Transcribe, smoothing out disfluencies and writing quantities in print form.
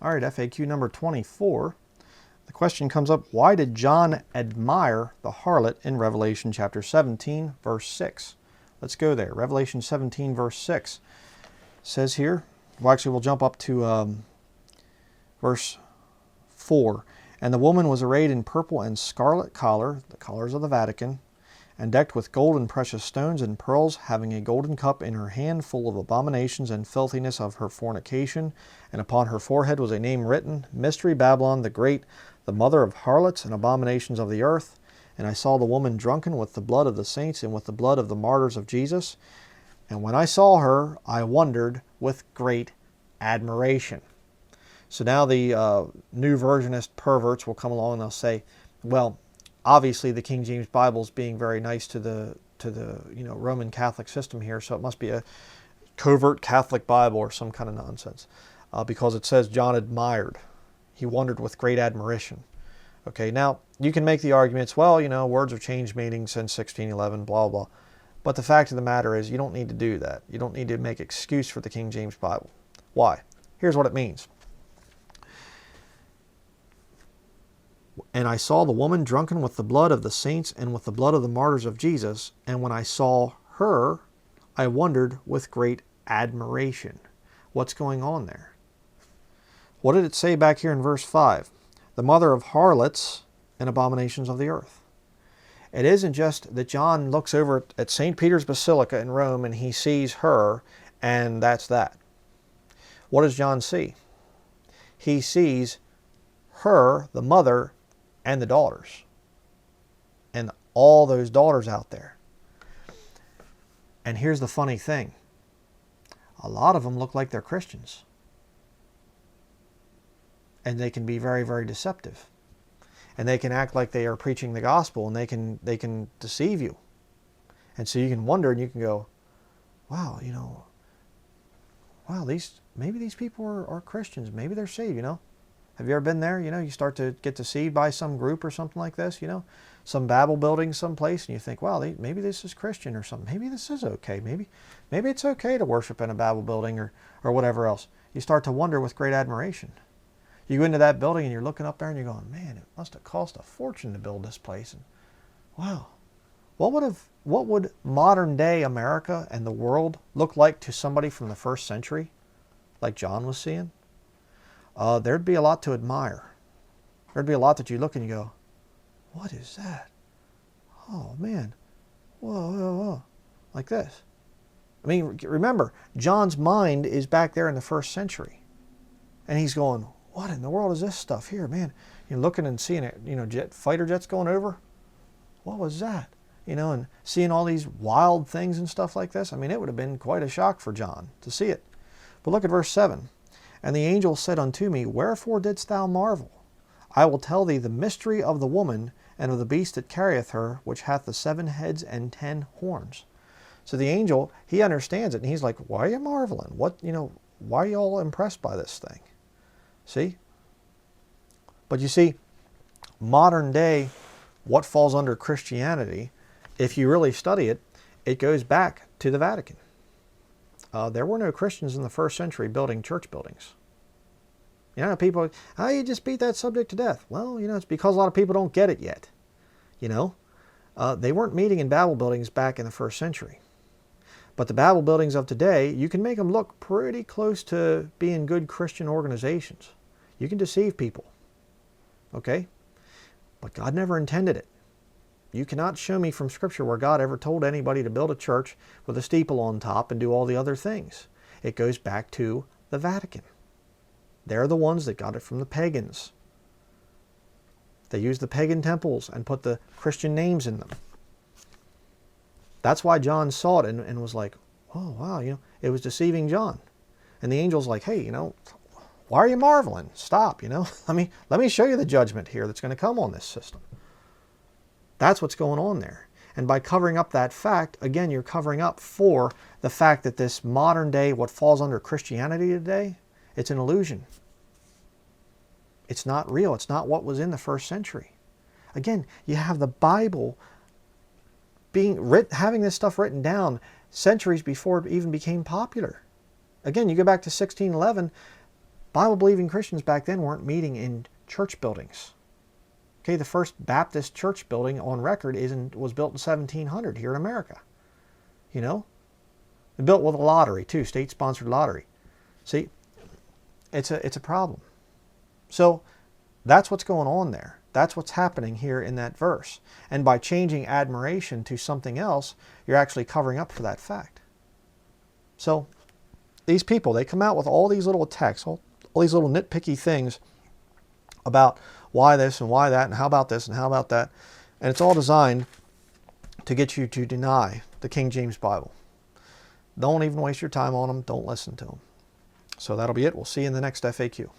All right, FAQ number 24. The question comes up, why did John admire the harlot in Revelation chapter 17, verse 6? Let's go there. Revelation 17, verse 6 says here, well, actually, we'll jump up to verse 4. And the woman was arrayed in purple and scarlet collar, the collars of the Vatican, and decked with gold and precious stones and pearls, having a golden cup in her hand full of abominations and filthiness of her fornication. And upon her forehead was a name written, Mystery Babylon the Great, the mother of harlots and abominations of the earth. And I saw the woman drunken with the blood of the saints and with the blood of the martyrs of Jesus. And when I saw her, I wondered with great admiration. So now the new versionist perverts will come along and they'll say, well, obviously the King James Bible is being very nice to the Roman Catholic system here, so it must be a covert Catholic Bible or some kind of nonsense, because it says John admired. He wondered with great admiration. Okay, now you can make the arguments, well, words have changed meaning since 1611, blah, blah. But the fact of the matter is you don't need to do that. You don't need to make excuse for the King James Bible. Why? Here's what it means. And I saw the woman drunken with the blood of the saints and with the blood of the martyrs of Jesus. And when I saw her, I wondered with great admiration. What's going on there? What did it say back here in verse 5? The mother of harlots and abominations of the earth. It isn't just that John looks over at St. Peter's Basilica in Rome and he sees her and that's that. What does John see? He sees her, the mother, and the daughters. And all those daughters out there. And here's the funny thing. A lot of them look like they're Christians. And they can be very, very deceptive. And they can act like they are preaching the gospel, and they can deceive you. And so you can wonder, and you can go, wow, maybe these people are Christians. Maybe they're saved, Have you ever been there? You start to get deceived by some group or something like this, some Babel building someplace, and you think, wow, maybe this is Christian or something. Maybe this is okay. Maybe it's okay to worship in a Babel building or whatever else. You start to wonder with great admiration. You go into that building and you're looking up there and you're going, man, it must have cost a fortune to build this place. And wow, what would modern day America and the world look like to somebody from the first century, like John was seeing? There'd be a lot to admire. There'd be a lot that you look and you go, what is that? Oh man, whoa, whoa, whoa, like this. I mean, remember, John's mind is back there in the first century. And he's going, what in the world is this stuff here, man? You're looking and seeing it, fighter jets going over. What was that? And seeing all these wild things and stuff like this. I mean, it would have been quite a shock for John to see it. But look at verse 7. And the angel said unto me, wherefore didst thou marvel? I will tell thee the mystery of the woman and of the beast that carrieth her, which hath the 7 heads and 10 horns. So the angel, he understands it, and he's like, why are you marveling? Why are you all impressed by this thing? See? But you see, modern day, what falls under Christianity, if you really study it, it goes back to the Vatican. There were no Christians in the first century building church buildings. People, you just beat that subject to death. Well, it's because a lot of people don't get it yet. They weren't meeting in Babel buildings back in the first century. But the Babel buildings of today, you can make them look pretty close to being good Christian organizations. You can deceive people. Okay? But God never intended it. You cannot show me from Scripture where God ever told anybody to build a church with a steeple on top and do all the other things. It goes back to the Vatican. They're the ones that got it from the pagans. They used the pagan temples and put the Christian names in them. That's why John saw it and was like, oh, wow, it was deceiving John. And the angel's like, hey, why are you marveling? Stop, let me show you the judgment here that's going to come on this system. That's what's going on there. And by covering up that fact, again, you're covering up for the fact that this modern day, what falls under Christianity today, it's an illusion. It's not real. It's not what was in the first century. Again, you have the Bible having this stuff written down centuries before it even became popular. Again, you go back to 1611, Bible-believing Christians back then weren't meeting in church buildings. Okay, the first Baptist church building on record was built in 1700 here in America. You know, they built with a lottery too, state-sponsored lottery. See, it's a problem. So that's what's going on there. That's what's happening here in that verse. And by changing admiration to something else, you're actually covering up for that fact. So these people, they come out with all these little attacks, all these little nitpicky things about why this and why that and how about this and how about that. And it's all designed to get you to deny the King James Bible. Don't even waste your time on them. Don't listen to them. So that'll be it. We'll see you in the next FAQ.